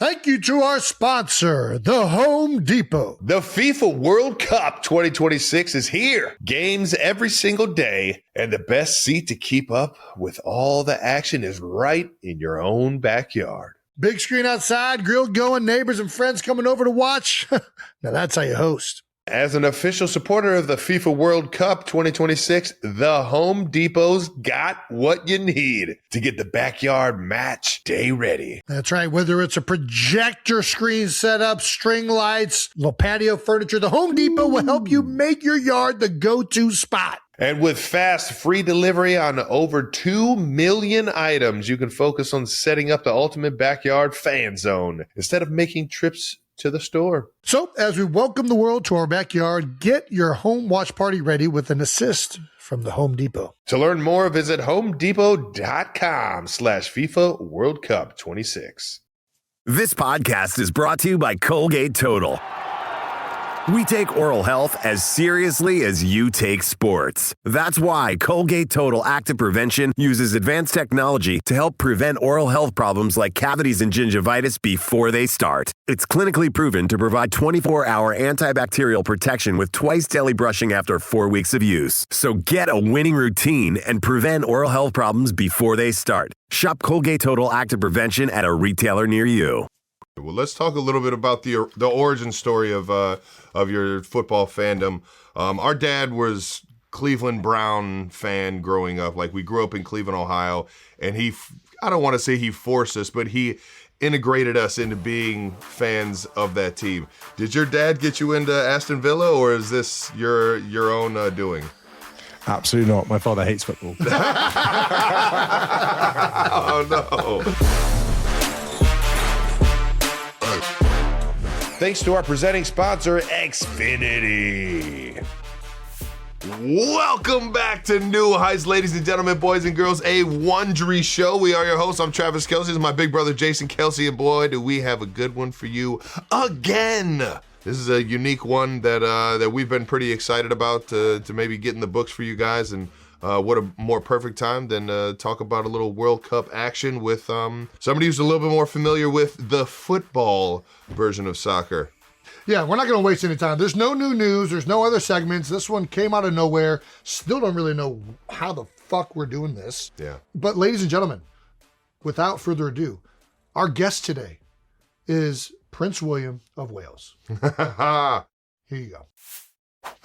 Thank you to our sponsor, the Home Depot. The FIFA World Cup 2026 is here. Games every single day, and the best seat to keep up with all the action is right in your own backyard. Big screen outside, grill going, neighbors and friends coming over to watch. Now that's how you host. As an official supporter of the FIFA World Cup 2026, the Home Depot's got what you need to get the backyard match day ready. That's right. Whether it's a projector screen setup, string lights, little patio furniture, the Home Depot will help you make your yard the go-to spot. And with fast, free delivery on over 2 million items, you can focus on setting up the ultimate backyard fan zone instead of making trips to the store. So, as we welcome the world to our backyard, get your home watch party ready with an assist from the Home Depot. To learn more, visit homedepot.com/FIFA World Cup 26. This podcast is brought to you by Colgate Total. We take oral health as seriously as you take sports. That's why Colgate Total Active Prevention uses advanced technology to help prevent oral health problems like cavities and gingivitis before they start. It's clinically proven to provide 24-hour antibacterial protection with twice daily brushing after 4 weeks of use. So get a winning routine and prevent oral health problems before they start. Shop Colgate Total Active Prevention at a retailer near you. Well, let's talk a little bit about the origin story of your football fandom. Our dad was Cleveland Brown fan growing up. Like, we grew up in Cleveland, Ohio, and I don't want to say he forced us, but he integrated us into being fans of that team. Did your dad get you into Aston Villa, or is this your own doing? Absolutely not. My father hates football. Oh, no. Thanks to our presenting sponsor, Xfinity. Welcome back to New Heights, ladies and gentlemen, boys and girls, a Wondery show. We are your hosts. I'm Travis Kelce. This is my big brother, Jason Kelce, and boy, do we have a good one for you again. This is a unique one that we've been pretty excited about to maybe get in the books for you guys, and what a more perfect time than talk about a little World Cup action with somebody who's a little bit more familiar with the football version of soccer. Yeah, we're not going to waste any time. There's no new news. There's no other segments. This one came out of nowhere. Still don't really know how the fuck we're doing this. Yeah. But ladies and gentlemen, without further ado, our guest today is Prince William of Wales. Here you go.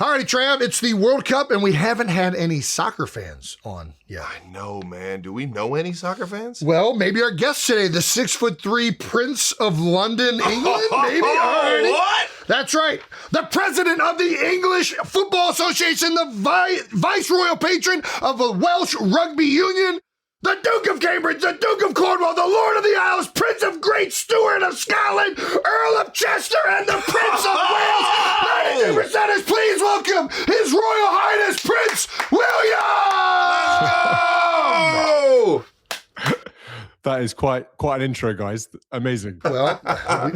Alrighty, Trav, it's the World Cup, and we haven't had any soccer fans on yet. I know, man. Do we know any soccer fans? Well, maybe our guest today, the 6'3" Prince of London, England, maybe. Alrighty. What? That's right. The president of the English Football Association, the vice-royal patron of the Welsh Rugby Union, the Duke of Cambridge, the Duke of Cornwall, the Lord of the Isles, Prince of Great Stewart of Scotland, Earl of Chester, and the Prince of Wales. Ladies and presenters, please welcome His Royal Highness Prince William! Let's go! That is quite an intro, guys. Amazing. Well,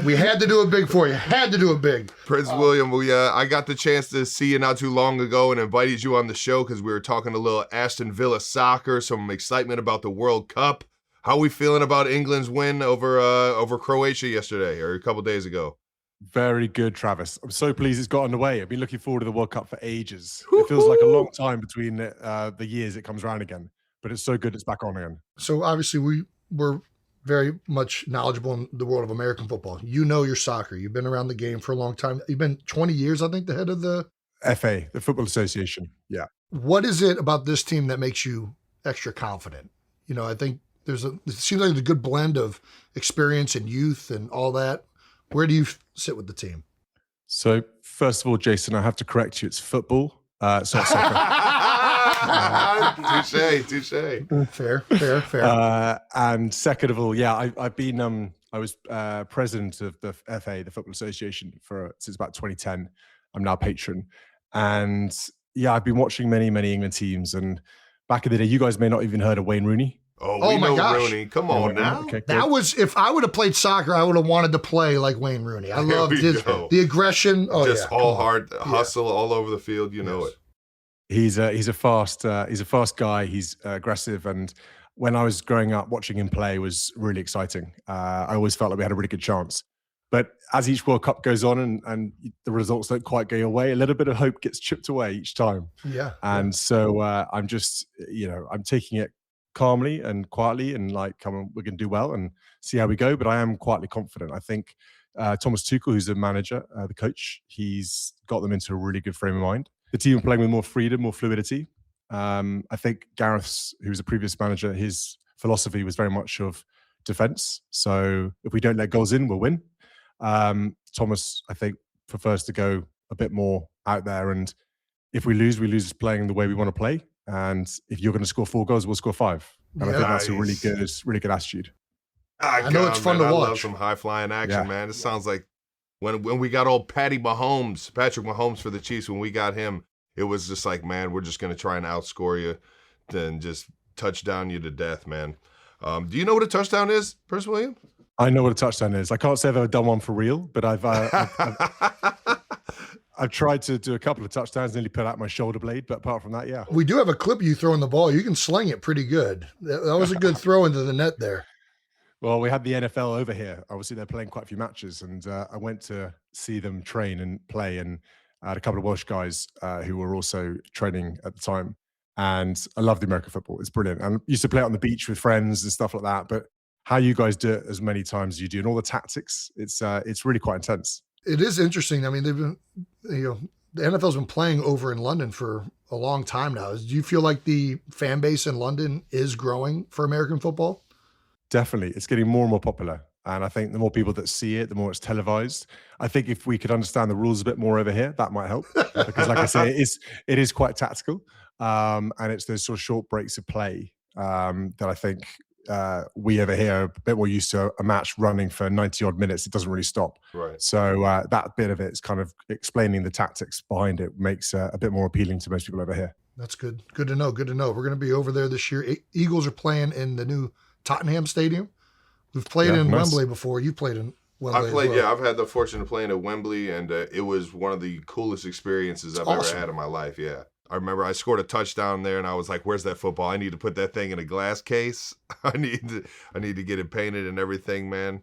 we had to do it big for you. Had to do it big. Prince William, I got the chance to see you not too long ago and invited you on the show because we were talking a little Aston Villa soccer, some excitement about the World Cup. How are we feeling about England's win over Croatia yesterday or a couple days ago? Very good, Travis. I'm so pleased it's got underway. I've been looking forward to the World Cup for ages. It feels like a long time between the years it comes around again, but it's so good it's back on again. So obviously we're very much knowledgeable in the world of American football. You know your soccer. You've been around the game for a long time. You've been 20 years, I think, the head of the FA, the Football Association. Yeah. What is it about this team that makes you extra confident? You know, I think it seems like there's a good blend of experience and youth and all that. Where do you sit with the team? So first of all, Jason, I have to correct you. It's football. It's not soccer. Touche. Fair. And second of all, yeah, I've been I was president of the FA, the Football Association, since about 2010. I'm now patron, and yeah, I've been watching many England teams. And back in the day, you guys may not even heard of Wayne Rooney. Oh, my gosh. Rooney. Come on now. Okay, that was, if I would have played soccer, I would have wanted to play like Wayne Rooney. I loved the aggression. Oh, just all hard hustle all over the field. You know it. He's a fast guy. He's aggressive, and when I was growing up, watching him play was really exciting. I always felt like we had a really good chance. But as each World Cup goes on and the results don't quite go your way, a little bit of hope gets chipped away each time. Yeah. And so I'm just, I'm taking it calmly and quietly and like, come on, we're going to do well and see how we go. But I am quietly confident. I think Thomas Tuchel, who's the manager, the coach, he's got them into a really good frame of mind. The team are playing with more freedom, more fluidity. I think Gareth's, who was a previous manager, his philosophy was very much of defense. So if we don't let goals in, we'll win. Thomas, I think, prefers to go a bit more out there. And if we lose playing the way we want to play. And if you're going to score 4 goals, we'll score 5. And I think that's a really good attitude. I know it's fun to watch. I love some high flying action, man. It sounds like when we got old Patrick Mahomes for the Chiefs, when we got him, it was just like, man, we're just going to try and outscore you and just touchdown you to death, man. Do you know what a touchdown is, Prince William? I know what a touchdown is. I can't say I've ever done one for real, but I've tried to do a couple of touchdowns, nearly put out my shoulder blade. But apart from that, yeah. We do have a clip of you throwing the ball. You can sling it pretty good. That was a good throw into the net there. Well, we had the NFL over here. Obviously, they're playing quite a few matches, and I went to see them train and play. And I had a couple of Welsh guys who were also training at the time. And I love the American football. It's brilliant. And I used to play it on the beach with friends and stuff like that. But how you guys do it as many times as you do and all the tactics, it's really quite intense. It is interesting. I mean, they've been, the NFL's been playing over in London for a long time now. Do you feel like the fan base in London is growing for American football? Definitely. It's getting more and more popular. And I think the more people that see it, the more it's televised. I think if we could understand the rules a bit more over here, that might help. Because like I say, it is quite tactical. And it's those sort of short breaks of play that I think we over here are a bit more used to a match running for 90 odd minutes. It doesn't really stop. Right. So that bit of it is kind of explaining the tactics behind it makes a bit more appealing to most people over here. That's good. Good to know. Good to know. We're going to be over there this year. Eagles are playing in the new Tottenham Stadium. We've played in Wembley before. You played in Wembley. I've had the fortune of playing at Wembley, and it was one of the coolest experiences I've ever had in my life. Yeah. I remember I scored a touchdown there, and I was like, "Where's that football? I need to put that thing in a glass case. I need to get it painted and everything, man."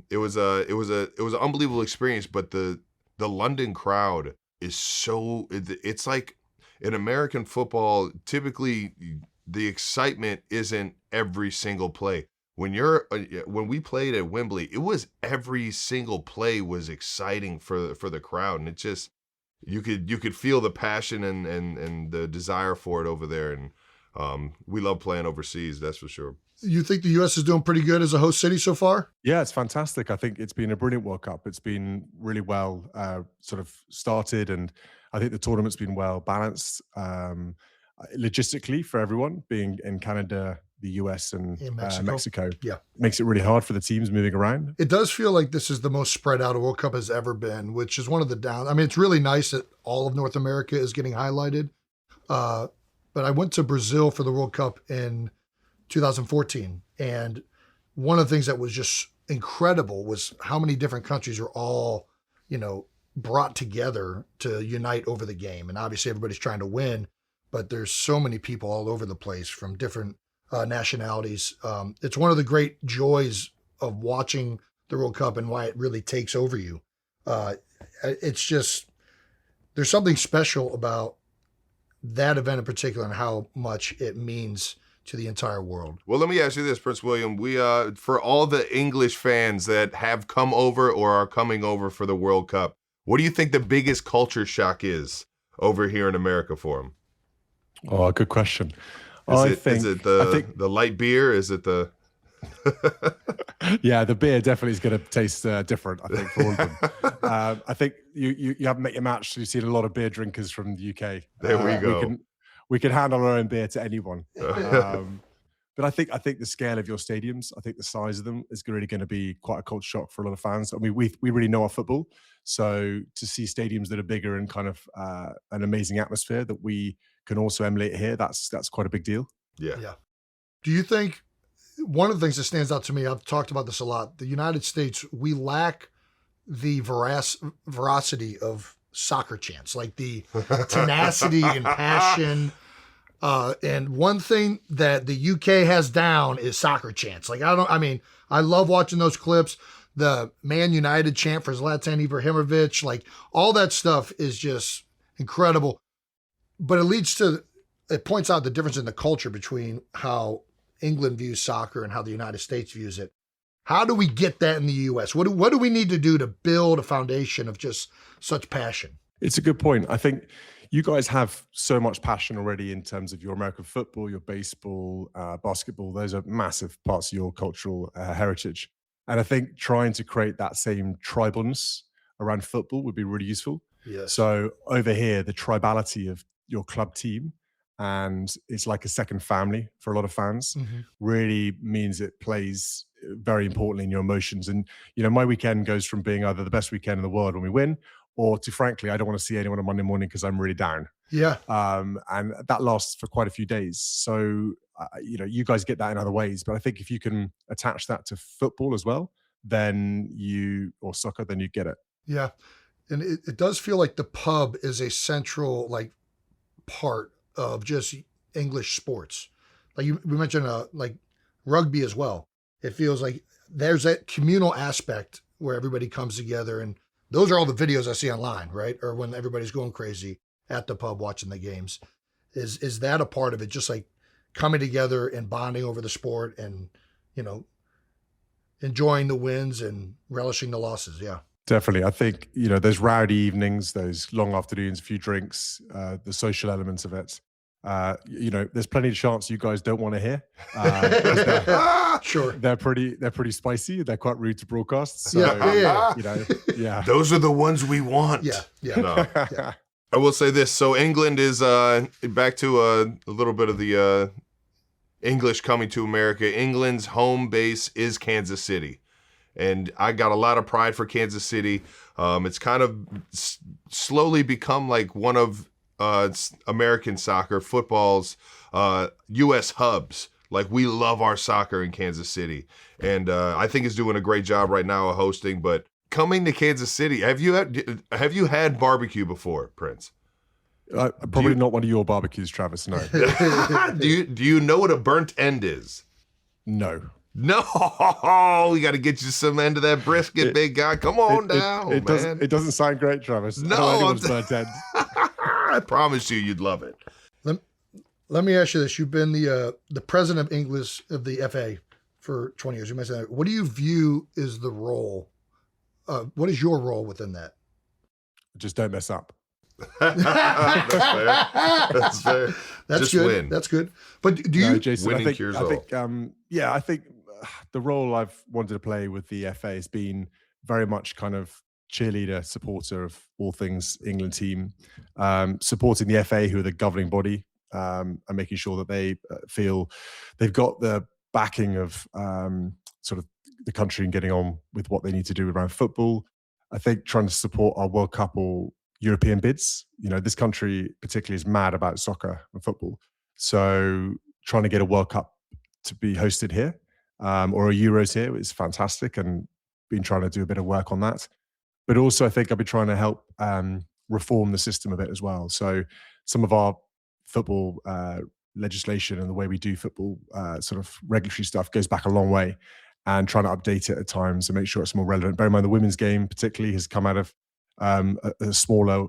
It was an unbelievable experience. But the London crowd is so. It's like in American football. Typically, the excitement isn't every single play. When we played at Wembley, it was every single play was exciting for the crowd, and it just. You could feel the passion and the desire for it over there, and we love playing overseas. That's for sure. You think the U.S. is doing pretty good as a host city so far? Yeah, it's fantastic. I think it's been a brilliant World Cup. It's been really well sort of started, and I think the tournament's been well balanced logistically for everyone. Being in Canada, the US, and Mexico, makes it really hard for the teams moving around. It does feel like this is the most spread out a World Cup has ever been, which is one of the downs. I mean, it's really nice that all of North America is getting highlighted. But I went to Brazil for the World Cup in 2014, and one of the things that was just incredible was how many different countries are all, brought together to unite over the game. And obviously everybody's trying to win, but there's so many people all over the place from different nationalities. It's one of the great joys of watching the World Cup and why it really takes over you. It's just, there's something special about that event in particular and how much it means to the entire world. Well, let me ask you this, Prince William. We for all the English fans that have come over or are coming over for the World Cup, what do you think the biggest culture shock is over here in America for them? Oh, good question. Is it the light beer? Is it the... Yeah, the beer definitely is going to taste different, I think, for all of them. I think you haven't met your match, so you've seen a lot of beer drinkers from the UK. There we go. We can handle our own beer to anyone. But I think the scale of your stadiums, I think the size of them is really going to be quite a culture shock for a lot of fans. I mean, we really know our football. So to see stadiums that are bigger and kind of an amazing atmosphere that we can also emulate here, that's quite a big deal. Yeah. Do you think one of the things that stands out to me, I've talked about this a lot, the United States, we lack the veracity of soccer chants, like the tenacity and passion. And one thing that the UK has down is soccer chants. Like, I love watching those clips. The Man United chant for Zlatan Ibrahimovic, like all that stuff is just incredible. But it points out the difference in the culture between how England views soccer and how the United States views it. How do we get that in the US? What do we need to do to build a foundation of just such passion? It's a good point. I think you guys have so much passion already in terms of your American football, your baseball, basketball. Those are massive parts of your cultural heritage. And I think trying to create that same tribalness around football would be really useful. Yes. So over here, the tribality of your club team, and it's like a second family for a lot of fans, really means it plays very importantly in your emotions. And, my weekend goes from being either the best weekend in the world when we win, or to frankly, I don't want to see anyone on Monday morning because I'm really down. Yeah. And that lasts for quite a few days. So, you guys get that in other ways. But I think if you can attach that to football as well, or soccer, then you get it. Yeah. And it does feel like the pub is a central, part of just English sports. Like we mentioned, rugby as well. It feels like there's that communal aspect where everybody comes together, and those are all the videos I see online, right? Or when everybody's going crazy at the pub watching the games. Is that a part of it? Just like coming together and bonding over the sport and, enjoying the wins and relishing the losses. Yeah. Definitely. I think, those rowdy evenings, those long afternoons, a few drinks, the social elements of it. There's plenty of chance you guys don't want to hear. Sure. They're pretty spicy. They're quite rude to broadcast. So, yeah. Those are the ones we want. Yeah. No. Yeah. I will say this. So England is back to a little bit of the English coming to America. England's home base is Kansas City. And I got a lot of pride for Kansas City. It's kind of slowly become like one of American soccer, football's U.S. hubs. Like, we love our soccer in Kansas City. And I think it's doing a great job right now of hosting. But coming to Kansas City, have you had barbecue before, Prince? Probably not one of your barbecues, Travis, no. Do you know what a burnt end is? No. No, we got to get you some end of that brisket, big guy. Come on down, man. It doesn't sound great, Travis. No, I promise you'd love it. Let me ask you this: you've been the president of English of the FA for 20 years. You mentioned that. What do you view is the role? What is your role within that? Just don't mess up. That's fair. That's Just good. win. That's good. But do you, Jason? Winning I think cures all. I think the role I've wanted to play with the FA has been very much kind of cheerleader, supporter of all things England team, supporting the FA, who are the governing body, and making sure that they feel they've got the backing of sort of the country and getting on with what they need to do around football. I think trying to support our World Cup or European bids. This country particularly is mad about soccer and football. So trying to get a World Cup to be hosted here or a Euros here is fantastic, and been trying to do a bit of work on that. But also I think I've been trying to help reform the system a bit as well. So some of our football legislation and the way we do football sort of regulatory stuff goes back a long way, and trying to update it at times and make sure it's more relevant. Bear in mind the women's game particularly has come out of a smaller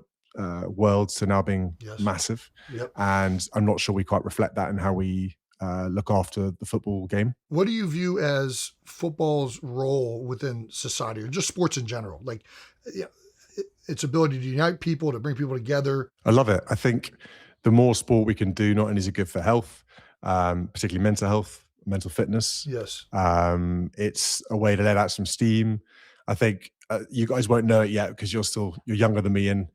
world to now being massive. Yep. And I'm not sure we quite reflect that in how we look after the football game. What do you view as football's role within society, or just sports in general? Like, its ability to unite people, to bring people together. I love it. I think the more sport we can do, not only is it good for health, particularly mental health, mental fitness. Yes. It's a way to let out some steam. I think you guys won't know it yet because you're younger than me, and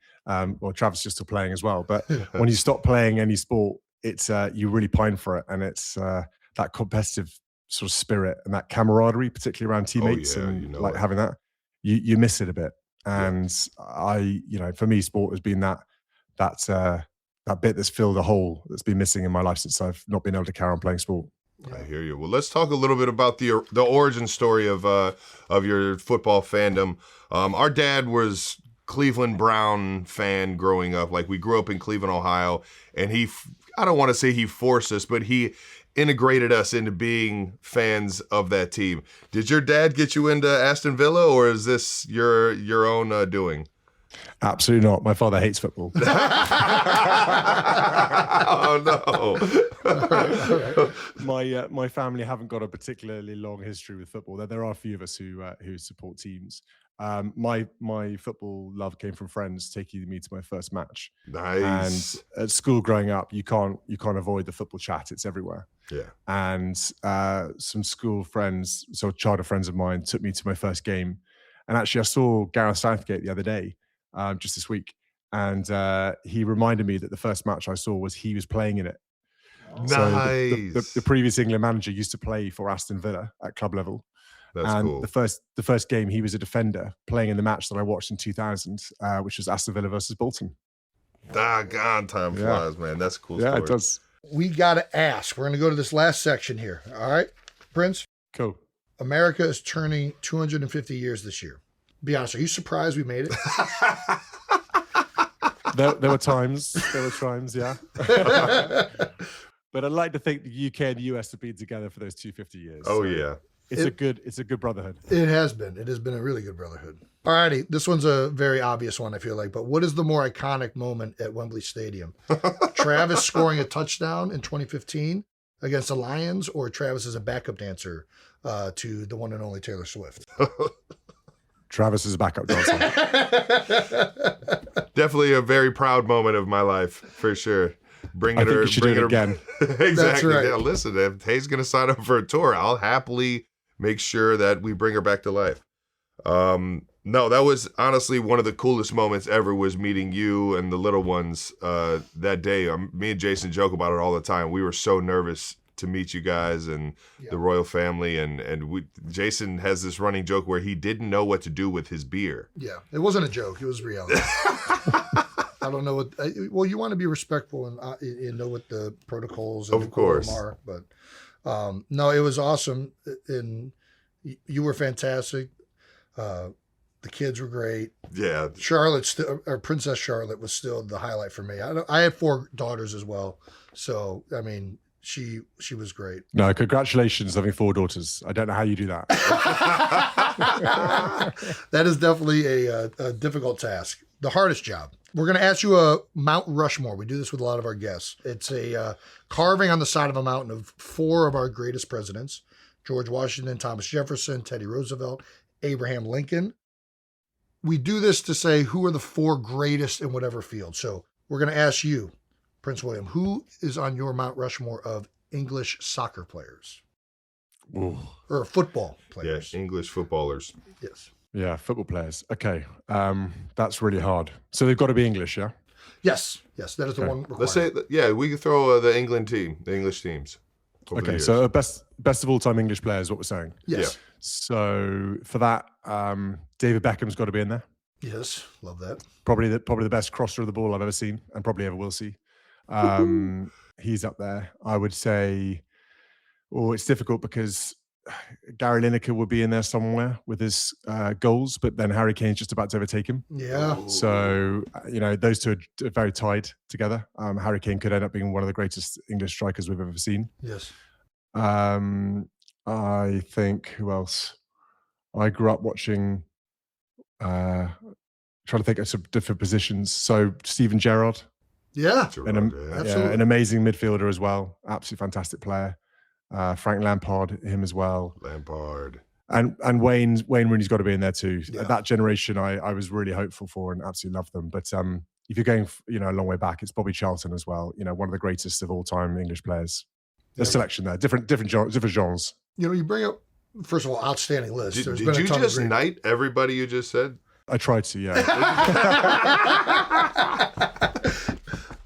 Travis is still playing as well. But when you stop playing any sport, it's you really pine for it, and it's that competitive sort of spirit and that camaraderie, particularly around teammates, having that. You miss it a bit, and for me, sport has been that bit that's filled a hole that's been missing in my life since I've not been able to carry on playing sport. I hear you. Well, let's talk a little bit about the origin story of your football fandom. Our dad was Cleveland Brown fan growing up. Like, we grew up in Cleveland, Ohio, and I don't want to say he forced us, but he integrated us into being fans of that team. Did your dad get you into Aston Villa, or is this your own doing? Absolutely not. My father hates football. Oh no! My family haven't got a particularly long history with football. There are a few of us who support teams. My football love came from friends taking me to my first match. Nice. And at school growing up, you can't avoid the football chat. It's everywhere. Yeah. And some school friends, so childhood friends of mine, took me to my first game. And actually, I saw Gareth Southgate the other day, just this week, and he reminded me that the first match I saw was he was playing in it. Nice. So the previous England manager used to play for Aston Villa at club level. That's and cool. The first game, he was a defender playing in the match that I watched in 2000, which was Aston Villa versus Bolton. Doggone, time flies, man. That's a cool story. Yeah, it does. We got to ask. We're going to go to this last section here. All right, Prince? Cool. America is turning 250 years this year. Be honest, are you surprised we made it? There were times, yeah. But I'd like to think the UK and the US have been together for those 250 years. Oh, so yeah. It's a good brotherhood. It has been. It has been a really good brotherhood. All righty. This one's a very obvious one, I feel like. But what is the more iconic moment at Wembley Stadium? Travis scoring a touchdown in 2015 against the Lions, or Travis as a backup dancer to the one and only Taylor Swift? Travis is a backup dancer. Definitely a very proud moment of my life, for sure. I think you should do it again. Exactly. That's right. Yeah, listen, if Hayes going to sign up for a tour, I'll happily make sure that we bring her back to life. No, that was honestly one of the coolest moments ever, was meeting you and the little ones that day. Me and Jason joke about it all the time. We were so nervous to meet you guys and the royal family, and Jason has this running joke where he didn't know what to do with his beer. Yeah, it wasn't a joke. It was reality. I don't know what. Well, you want to be respectful and know what the protocols and of course are, but no, it was awesome, and you were fantastic. The kids were great. Yeah, Princess Charlotte was still the highlight for me. I have 4 daughters as well, so I mean, she was great. No, congratulations having 4 daughters. I don't know how you do that. That is definitely a difficult task. The hardest job. We're going to ask you a Mount Rushmore. We do this with a lot of our guests. It's a carving on the side of a mountain of 4 of our greatest presidents: George Washington, Thomas Jefferson, Teddy Roosevelt, Abraham Lincoln. We do this to say who are the 4 greatest in whatever field. So we're going to ask you, Prince William, who is on your Mount Rushmore of English soccer players? Ooh. Or football players? Yeah, English footballers. Yes. Yeah, football players. Okay, that's really hard. So they've got to be English, yeah? Yes, that is the one required. Let's say, we can throw the English teams. Okay, so best of all time English players, what we're saying. Yes. Yeah. So for that, David Beckham's got to be in there. Yes, love that. Probably the best crosser of the ball I've ever seen, and probably ever will see. He's up there. I would say, it's difficult because Gary Lineker would be in there somewhere with his goals, but then Harry Kane's just about to overtake him. Yeah. So, those two are very tied together. Harry Kane could end up being one of the greatest English strikers we've ever seen. Yes. I think, who else? I grew up watching, trying to think of some different positions. So Steven Gerrard. Yeah. An amazing midfielder as well. Absolutely fantastic player. Frank Lampard, him as well. Lampard. And Wayne Rooney's got to be in there too. Yeah. That generation I was really hopeful for and absolutely loved them. But if you're going a long way back, it's Bobby Charlton as well. One of the greatest of all time English players. There's selection there, different genres. You bring up, first of all, outstanding list. Did you just knight everybody you just said? I tried to, yeah.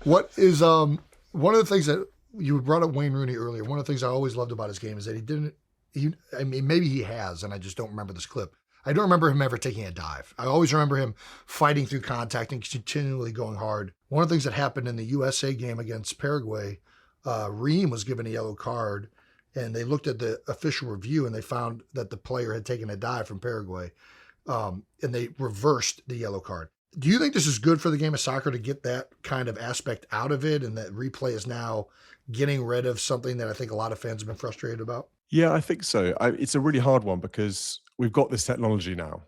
What is one of the things that you brought up Wayne Rooney earlier? One of the things I always loved about his game is that maybe he has, and I just don't remember this clip. I don't remember him ever taking a dive. I always remember him fighting through contact and continually going hard. One of the things that happened in the USA game against Paraguay, Ream was given a yellow card, and they looked at the official review and they found that the player had taken a dive from Paraguay, and they reversed the yellow card. Do you think this is good for the game of soccer to get that kind of aspect out of it, and that replay is now getting rid of something that I think a lot of fans have been frustrated about? Yeah, I think so. It's a really hard one because we've got this technology now,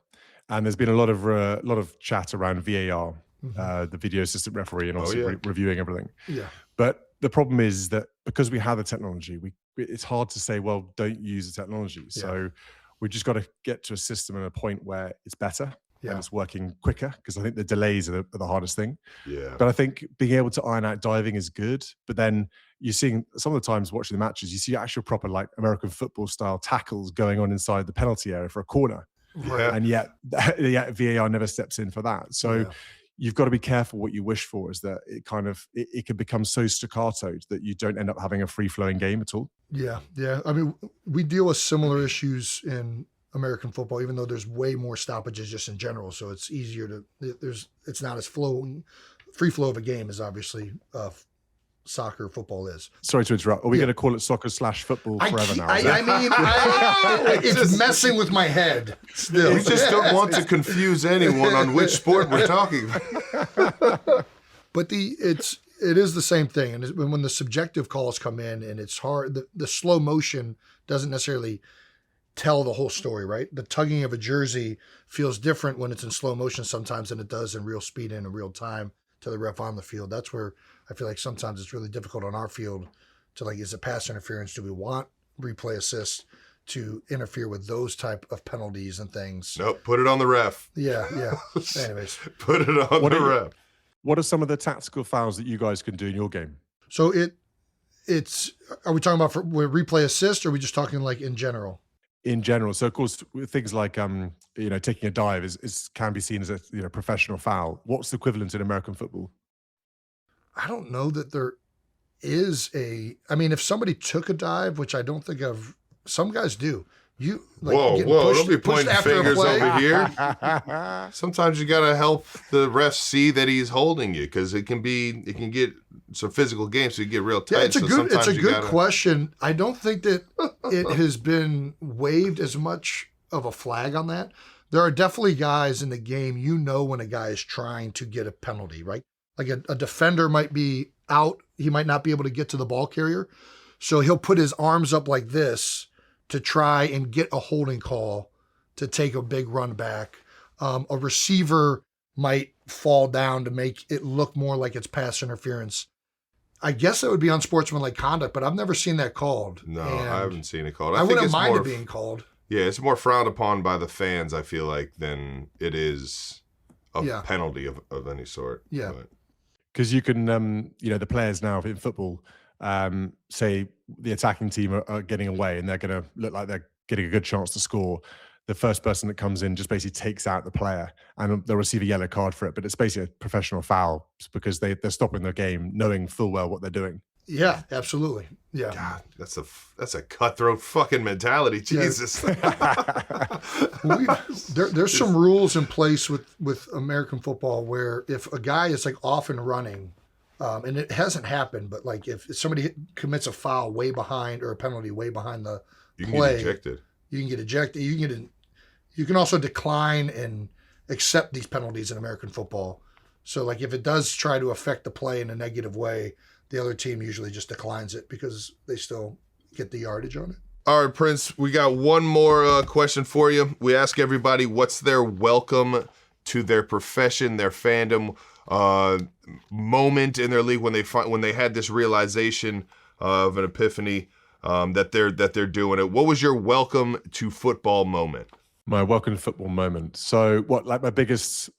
and there's been a lot of chat around VAR, the video assistant referee, and obviously reviewing everything. Yeah. But the problem is that because we have the technology, it's hard to say, well, don't use the technology. So we just got to get to a system and a point where it's better and it's working quicker, because I think the delays are the hardest thing. Yeah. But I think being able to iron out diving is good. But then you're seeing some of the times watching the matches, you see actual proper like American football style tackles going on inside the penalty area for a corner. Yeah. And yet VAR never steps in for that. So you've got to be careful what you wish for, is that it kind of, it can become so staccatoed that you don't end up having a free flowing game at all. Yeah. Yeah. I mean, we deal with similar issues in American football, even though there's way more stoppages just in general. So it's easier to, it's not as free flow of a game as obviously soccer football is. Sorry to interrupt. Are we going to call it soccer/football forever now? It's messing with my head still. We just don't want to confuse anyone on which sport we're talking about. But it is the same thing. And when the subjective calls come in, and it's hard, the slow motion doesn't necessarily tell the whole story, right? The tugging of a jersey feels different when it's in slow motion sometimes than it does in real speed and in real time to the ref on the field. That's where I feel like sometimes it's really difficult on our field to, like, is it pass interference? Do we want replay assist to interfere with those type of penalties and things? Nope, put it on the ref. Yeah. Anyways. Put it on the ref. What are some of the tactical fouls that you guys can do in your game? So it's, are we talking about for replay assist, or are we just talking like in general? In general. So of course, things like taking a dive can be seen as a professional foul. What's the equivalent in American football? I don't know that there is I mean, if somebody took a dive, which I don't think some guys do. Whoa, don't be pointing fingers over here. Sometimes you got to help the ref see that he's holding you, because it can get some physical games, so you get real tight. Yeah, it's a good question. I don't think that it has been waved as much of a flag on that. There are definitely guys in the game, when a guy is trying to get a penalty, right? Like a defender might be out. He might not be able to get to the ball carrier. So he'll put his arms up like this to try and get a holding call to take a big run back. A receiver might fall down to make it look more like it's pass interference. I guess that would be unsportsmanlike conduct, but I've never seen that called. No, I haven't seen it called. I wouldn't mind it being called. Yeah, it's more frowned upon by the fans, I feel like, than it is a penalty of any sort. Yeah. Because you can, the players now in football, say the attacking team are getting away and they're going to look like they're getting a good chance to score. The first person that comes in just basically takes out the player, and they'll receive a yellow card for it. But it's basically a professional foul because they're stopping the game knowing full well what they're doing. Yeah, absolutely. Yeah. God, that's a cutthroat fucking mentality. Jesus. There's some rules in place with American football where if a guy is like off and running, and it hasn't happened, but like if somebody commits a foul way behind or a penalty way behind the play, get ejected. You can get ejected. You can also decline and accept these penalties in American football. So like if it does try to affect the play in a negative way, the other team usually just declines it because they still get the yardage on it. All right, Prince, we got one more question for you. We ask everybody what's their welcome to their profession, their fandom, moment in their league when they had this realization of an epiphany that they're doing it. What was your welcome to football moment? My welcome to football moment. So what, like the biggest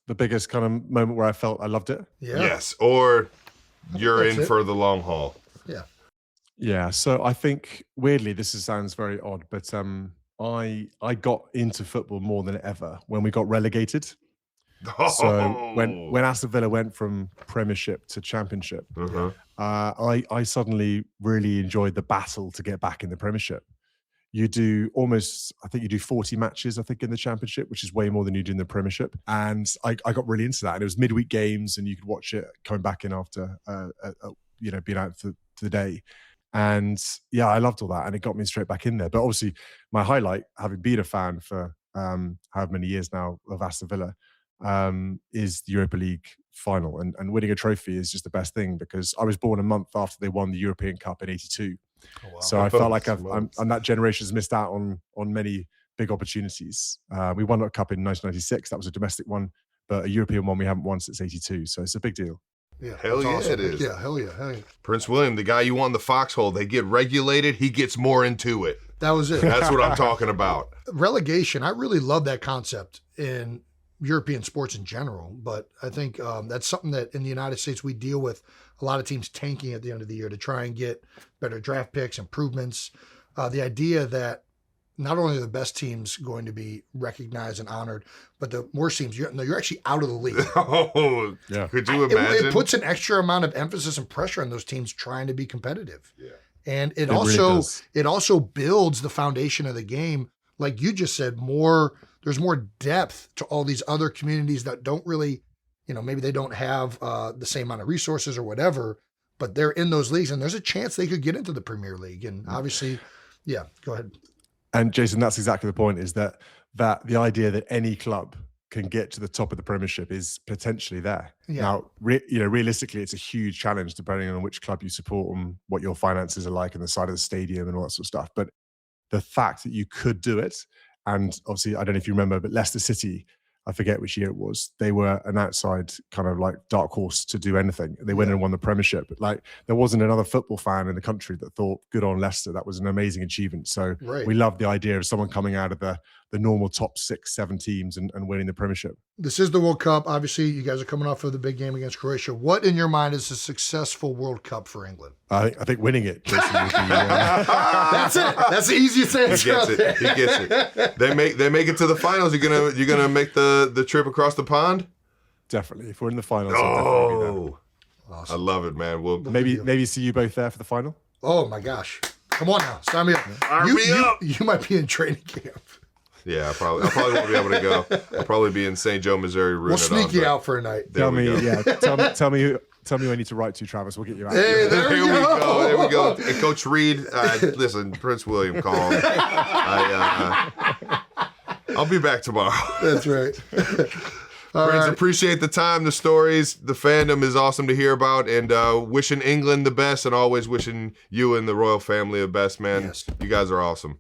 kind of moment where I felt I loved it? Yeah. Yes, or you're in for the long haul. Yeah. Yeah. So I think weirdly, sounds very odd, but I got into football more than ever when we got relegated. So when Aston Villa went from Premiership to Championship, I suddenly really enjoyed the battle to get back in the Premiership. You do I think you do 40 matches, I think, in the Championship, which is way more than you do in the Premiership. And I got really into that. And it was midweek games, and you could watch it coming back in after, being out for the day. And yeah, I loved all that, and it got me straight back in there. But obviously, my highlight, having been a fan for however many years now of Aston Villa, is the Europa League final. And winning a trophy is just the best thing, because I was born a month after they won the European Cup in '82. Oh, wow. So I felt like I'm that generation's missed out on many big opportunities. We won a cup in 1996. That was a domestic one, but a European one we haven't won since '82. So it's a big deal. Yeah, hell yeah, awesome. It is. Yeah, hell yeah. Prince William, the guy you won the foxhole, they get regulated, he gets more into it. That was it. That's what I'm talking about. Relegation, I really love that concept in European sports in general, but I think that's something that in the United States we deal with a lot of teams tanking at the end of the year to try and get better draft picks, improvements. The idea that not only are the best teams going to be recognized and honored, but the worst teams, you're actually out of the league. Oh, yeah. Could you imagine? It puts an extra amount of emphasis and pressure on those teams trying to be competitive. Yeah. And it also builds the foundation of the game. Like you just said, there's more depth to all these other communities that don't really, maybe they don't have the same amount of resources or whatever, but they're in those leagues and there's a chance they could get into the Premier League. And obviously, yeah, go ahead. And Jason, that's exactly the point, is that the idea that any club can get to the top of the Premiership is potentially there. Yeah. Now, realistically, it's a huge challenge depending on which club you support and what your finances are like and the side of the stadium and all that sort of stuff. But the fact that you could do it, and obviously, I don't know if you remember, but Leicester City, I forget which year it was, they were an outside kind of like dark horse to do anything. They went and won the Premiership. Like, there wasn't another football fan in the country that thought, good on Leicester. That was an amazing achievement. So we love the idea of someone coming out of the normal top 6-7 teams and winning the Premiership. This is the World Cup. Obviously, you guys are coming off of the big game against Croatia. What, in your mind, is a successful World Cup for England? I think winning it, Jason, would be, That's it. That's the easiest answer. He gets it. They make it to the finals. You're gonna make the trip across the pond? Definitely. If we're in the finals, I'll definitely be there. Awesome. I love it, man. Well, maybe see you both there for the final. Oh my gosh! Come on now, sign me up. You might be in training camp. Yeah, I probably won't be able to go. I'll probably be in St. Joe, Missouri. We'll sneak you out for a night. Tell me who I need to write to, Travis. We'll get you out. Hey, there we go. There we go. Hey, Coach Reed, listen, Prince William called. I'll be back tomorrow. That's right. Friends, appreciate the time, the stories. The fandom is awesome to hear about, and wishing England the best, and always wishing you and the royal family the best, man. Yes. You guys are awesome.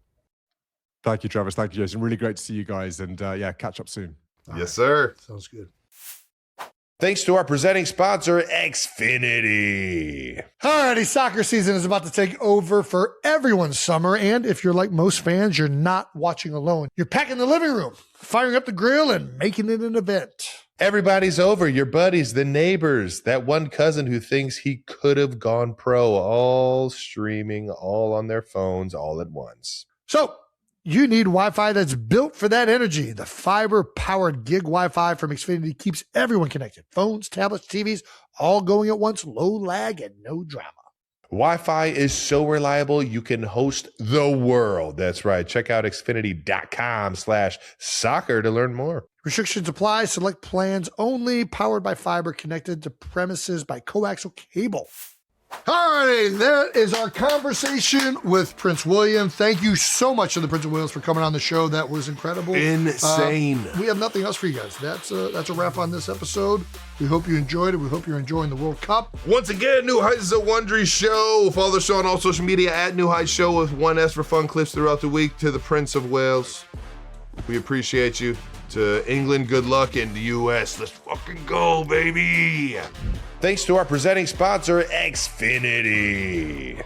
Thank you, Travis. Thank you, Jason. Really great to see you guys, and catch up soon. Yes, sir. Sounds good. Thanks to our presenting sponsor, Xfinity. Alrighty, soccer season is about to take over for everyone's summer, and if you're like most fans, you're not watching alone. You're packing the living room, firing up the grill, and making it an event. Everybody's over, your buddies, the neighbors, that one cousin who thinks he could have gone pro, all streaming, all on their phones, all at once. So, you need Wi-Fi that's built for that energy. The fiber-powered gig Wi-Fi from Xfinity keeps everyone connected. Phones, tablets, TVs, all going at once, low lag, and no drama. Wi-Fi is so reliable, you can host the world. That's right. Check out Xfinity.com/soccer to learn more. Restrictions apply. Select plans only. Powered by fiber, connected to premises by coaxial cable. All right, that is our conversation with Prince William. Thank you so much to the Prince of Wales for coming on the show. That was incredible. Insane. We have nothing else for you guys. That's a wrap on this episode. We hope you enjoyed it. We hope you're enjoying the World Cup. Once again, New Heights is a Wondery show. Follow the show on all social media at New Heights Show with 1S for fun clips throughout the week. To the Prince of Wales, we appreciate you. To England, good luck. And the U.S., let's fucking go, baby. Thanks to our presenting sponsor, Xfinity.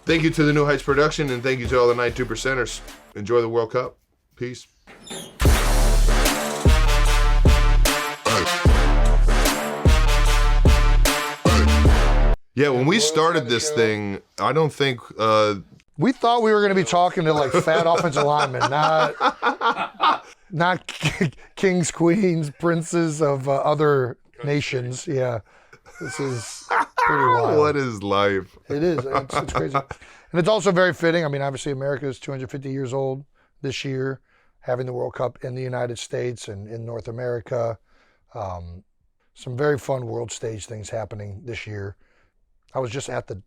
Thank you to the New Heights production, and thank you to all the 92%ers. Enjoy the World Cup. Peace. Yeah, when we started this thing, I don't think... we thought we were going to be talking to like fat offensive linemen, not kings, queens, princes of other nations. Yeah. This is pretty wild. What is life? It is. It's crazy. And it's also very fitting. I mean, obviously, America is 250 years old this year, having the World Cup in the United States and in North America. Some very fun world stage things happening this year. I was just at the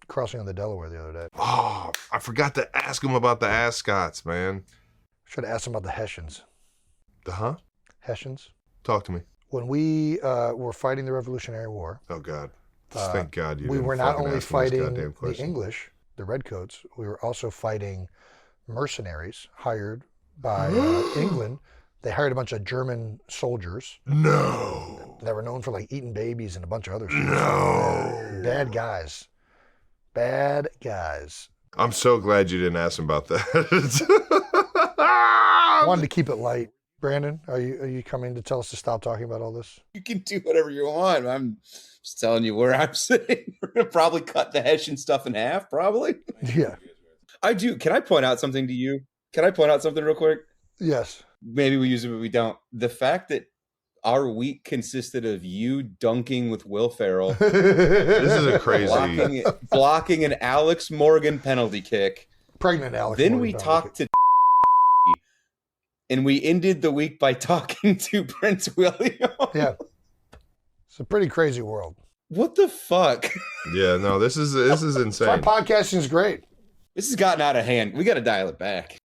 crossing of the Delaware the other day. Oh, I forgot to ask him about the Ascots, man. Should have asked him about the Hessians. The huh? Hessians. Talk to me. When we were fighting the Revolutionary War, Oh, God. Thank God you we didn't were not fucking only ask me this fighting goddamn the question. English, the Redcoats, we were also fighting mercenaries hired by England. They hired a bunch of German soldiers No. that were known for like eating babies and a bunch of other shit. No. Bad guys. Bad guys. I'm so glad you didn't ask him about that. Wanted to keep it light. Brandon, are you coming to tell us to stop talking about all this? You can do whatever you want. I'm just telling you where I'm sitting. We're going to probably cut the Hessian stuff in half, probably. Yeah. I do. Can I point out something to you? Can I point out something real quick? Yes. Maybe we use it, but we don't. The fact that our week consisted of you dunking with Will Ferrell, This is a crazy. blocking an Alex Morgan penalty kick. Pregnant Alex. Then Morgan we penalty talked to and we ended the week by talking to Prince William. Yeah. It's a pretty crazy world. What the fuck? Yeah, no, this is That's why insane. podcasting is great. This has gotten out of hand. We got to dial it back.